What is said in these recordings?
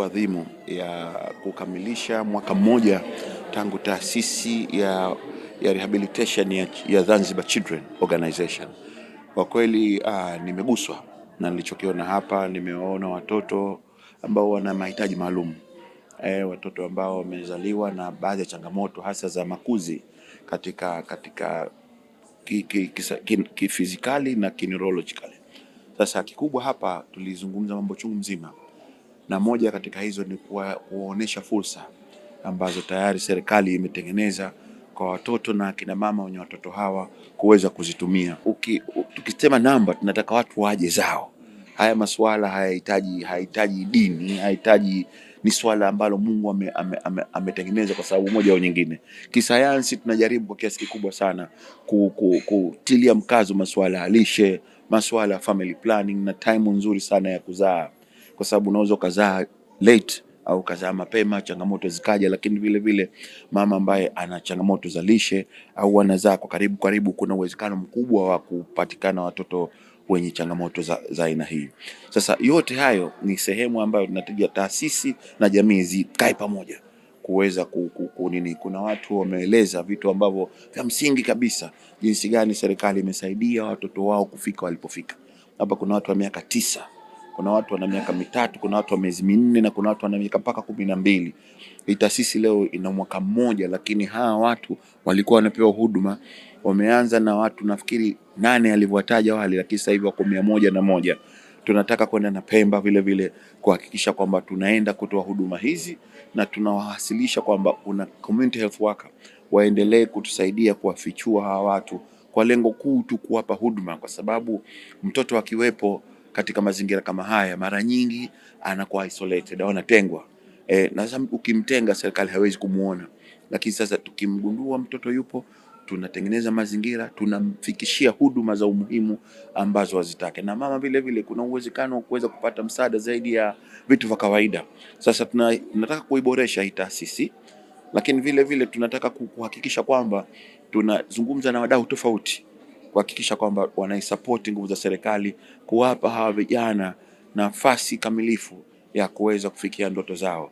adhimu ya kukamilisha mwaka mmoja tangu taasisi ya rehabilitation ya Zanzibar Children Organization. Kwa kweli nimeguswa na nilichokiona hapa. Nimeona watoto ambao wana mahitaji maalum, watoto ambao wamezaliwa na baadhi ya changamoto hasa za makuzi katika kifizikali na kineurologically. Sasa kikubwa hapa tulizungumza mambo chungu mzima, na moja katika hizo ni kuonesha fursa ambazo tayari serikali imetengeneza kwa watoto na akina mama wenye watoto hawa kuweza kuzitumia. Tukisema namba, tunataka watu waje zao. Haya masuala hayahitaji dini, hayahitaji, ni swala ambalo Mungu ametengeneza kwa sababu moja au nyingine. Kisayansi tunajaribu kwa kiasi kikubwa sana kutilia mkazo masuala ya lishe, masuala ya family planning na time nzuri sana ya kuzaa, kwa sababu unaweza kuzaa late au kuzaa mapema, changamoto zikaja. Lakini vile vile mama ambaye ana changamoto za lishe au anazaa kwa karibu, kuna uwezekano mkubwa wa kupatikana watoto wenye changamoto za aina hii. Sasa yote hayo ni sehemu ambayo tunataka taasisi na jamii zikae pamoja kuweza kunini. Kuna watu wameeleza vitu ambavyo vya msingi kabisa, jinsi gani serikali imesaidia watoto wao kufika walipofika. Hapa kuna watu wa miaka 9, kuna watu wana miaka 3, kuna watu wa miezi 4 na kuna watu wana miaka mpaka 12. Hii taasisi leo ina mwaka mmoja, lakini hawa watu walikuwa wanapewa huduma. Wameanza na watu nafikiri 8 alivyowataja wale, lakini sasa hivi wako 101. Tunataka kwenda na Pemba vile vile kuhakikisha kwamba tunaenda kutoa huduma hizi, na tunawasilisha kwamba kuna community health worker waendelee kutusaidia kuwafichua hawa watu kwa lengo kuu tu kuwapa huduma, kwa sababu mtoto akiwepo katika mazingira kama haya mara nyingi anakuwa isolated au anatengwa. Na sasa ukimtenga, serikali haiwezi kumuona. Lakini sasa tukimgundua mtoto yupo, tunatengeneza mazingira, tunamfikishia huduma za umuhimu ambazo wazitake. Na mama vile vile kuna uwezekano wa kuweza kupata msaada zaidi ya vitu vya kawaida. Sasa tunataka kuiboresha hii taasisi, lakini vile vile tunataka kuhakikisha kwamba tunazungumza na wadau tofauti kuhakikisha kwamba wanaisupport nguvu za serikali, kuwapa hawa vijana nafasi kamilifu ya kuweza kufikia ndoto zao.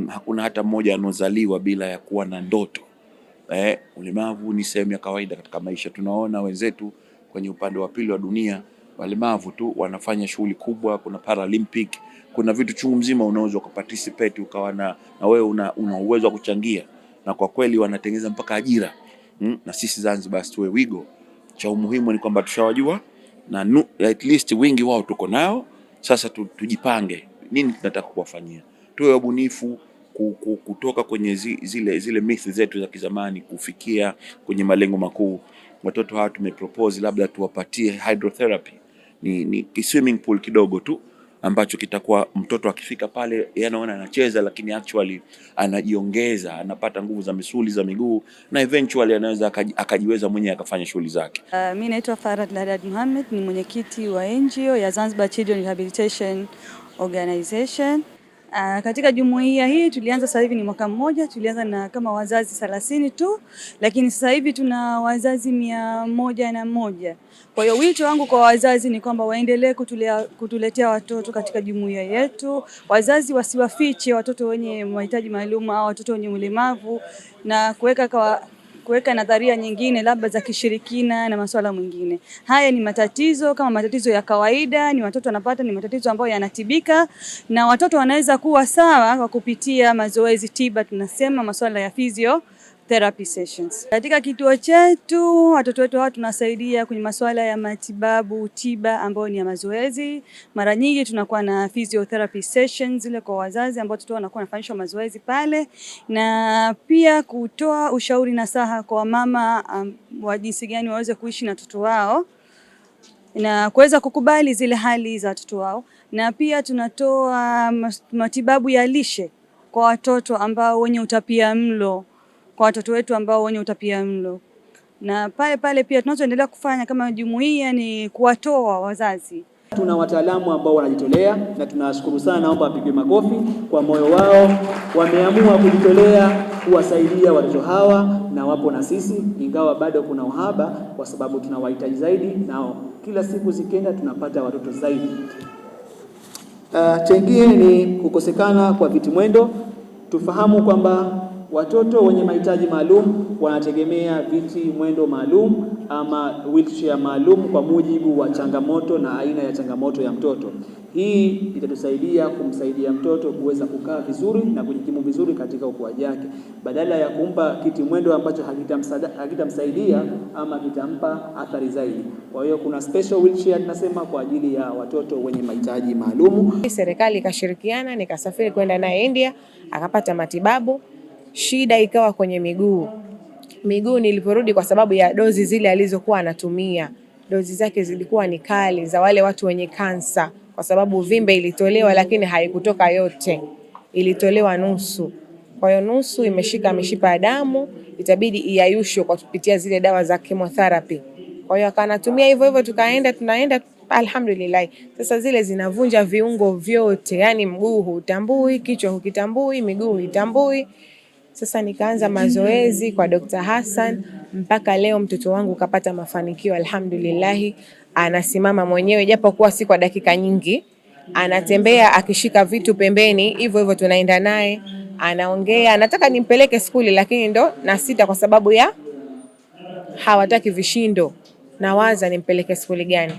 Hakuna hata mmoja anozaliwa bila ya kuwa na ndoto. Ulemavu ni sehemu ya kawaida katika maisha. Tunaona wenzetu kwenye upande wa pili wa dunia, walemavu tu wanafanya shughuli kubwa. Kuna Paralympic, kuna vitu chungu mzima unaweza kuparticipate ukawa na wewe una uwezo wa kuchangia, na kwa kweli wanatengeneza mpaka ajira. Na sisi Zanzibar tuwe wigo. Cha umuhimu ni kwamba tushawajua na at least wingi wao tuko nao. Sasa tujipange nini tunataka kuwafanyia, tuwe wabunifu kutoka kwenye zile myths zetu za kizamani kufikia kwenye malengo makuu. Watoto hawa tumepropose labda tuwapatie hydrotherapy, ni swimming pool kidogo tu ambacho kitakuwa mtoto akifika pale anaona anacheza, lakini actually anajiongeza, anapata nguvu za misuli za miguu, na eventually anaweza akajiweza mwenyewe akafanya shughuli zake. Mimi naitwa Farad Ladad Mohamed, ni mwenyekiti wa NGO ya Zanzibar Children Rehabilitation Organization. Katika jumuiya hii tulianza sasa hivi ni mwaka mmoja. Tulianza na kama wazazi 30 tu, lakini sasa hivi tuna wazazi 101. Kwa hiyo wito wangu kwa wazazi ni kwamba waendelee kutuletea watoto katika jumuiya yetu. Wazazi wasiwafiche watoto wenye mahitaji maalum au watoto wenye ulemavu, na kuweka nadharia nyingine labda za kishirikina na masuala mengine. Haya ni matatizo kama matatizo ya kawaida, ni watoto wanapata, ni matatizo ambayo yanatibika, na watoto wanaweza kuwa sawa kwa kupitia mazoezi tiba, tunasema masuala ya physiotherapy sessions. Katika kituo chetu watoto wetu hawa tunasaidia kwenye masuala ya matibabu tiba ambayo ni ya mazoezi. Mara nyingi tunakuwa na physiotherapy sessions zile kwa wazazi ambao watoto wanakuwa wanafanyishwa mazoezi pale, na pia kutoa ushauri na saha kwa mama wa jinsi gani waweze kuishi na watoto wao na kuweza kukubali zile hali za watoto wao. Na pia tunatoa matibabu ya lishe kwa watoto ambao wenye utapiamlo, kwa watoto wetu ambao wenye utapiamlo. Na pale pia tunachoendelea kufanya kama jumuiya ni kuwatoa wazazi. Tuna wataalamu ambao wanajitolea na tunawashukuru sana, naomba wapigwe makofi kwa moyo wao. Wameamua kujitolea kuwasaidia watoto hawa na wapo na sisi, ingawa bado kuna uhaba kwa sababu tunawahitaji zaidi, na kila siku zikienda tunapata watoto zaidi. Chengine ni kukosekana kwa vitimwendo. Tufahamu kwamba watoto wenye mahitaji maalum wanategemea viti mwendo maalum ama wheelchair maalum kwa mujibu wa changamoto na aina ya changamoto ya mtoto. Hii itatusaidia kumsaidia mtoto kuweza kukaa vizuri na kujikimu vizuri katika ukuaji wake, badala ya kumpa kiti mwendo ambacho hakitamsaidia ama kitampa athari zaidi. Kwa hiyo kuna special wheelchair tunasema kwa ajili ya watoto wenye mahitaji maalum. Serikali ikashirikiana, nikasafiri kwenda naye India, akapata matibabu. Shida ikawa kwenye miguu niliporudi, kwa sababu ya dozi zile alizokuwa anatumia. Dozi zake zilikuwa ni kali, za wale watu wenye kansa, kwa sababu uvimbe ilitolewa lakini haikutoka yote, ilitolewa nusu. Kwa hiyo nusu imeshika mishipa ya damu, itabidi iayushwe kwa kupitia zile dawa za chemotherapy. Kwa hiyo akanatumia hivyo, tunaenda alhamdulillah. Sasa zile zinavunja viungo vyote, yani mguu hutambui, kichwa hukitambui, miguu hutambui. Sasa nikaanza mazoezi kwa Dr. Hassan, mpaka leo mtoto wangu kapata mafanikio alhamdulillah. Anasimama mwenyewe japo kuwa si kwa dakika nyingi. Anatembea akishika vitu pembeni, hivyo tunaenda naye. Anaongea, nataka nimpeleke skuli lakini ndo nasita kwa sababu ya hawataki vishindo. Nawaza nimpeleke skuli gani?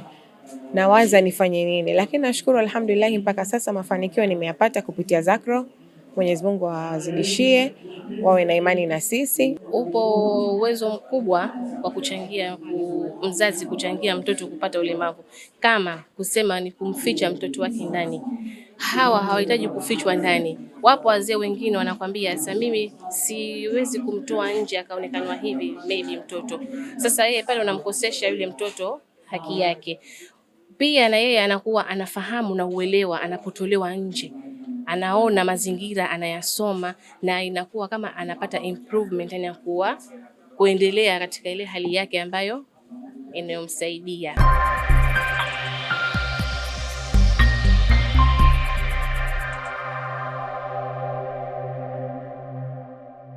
Nawaza nifanye nini? Lakini nashukuru alhamdulillah mpaka sasa mafanikio nimeyapata kupitia Zakro. Mwenyezi Mungu awazidishie, wawe na imani na sisi. Upo uwezo mkubwa wa kuchangia mzazi kuchangia mtoto kupata ulemavu, kama kusema ni kumficha mtoto wake ndani. Hawa hawahitaji kufichwa ndani. Wapo wazee wengine wanakwambia sasa mimi siwezi kumtoa nje akaonekanwa hivi maybe mtoto. Sasa yeye pale unamkosesha yule mtoto haki yake. Pia na yeye anakuwa anafahamu na uelewa anapotolewa nje. Anaona mazingira, anayasoma, na inakuwa kama anapata improvement, anakuwa kuendelea katika ile hali yake ambayo inayomsaidia.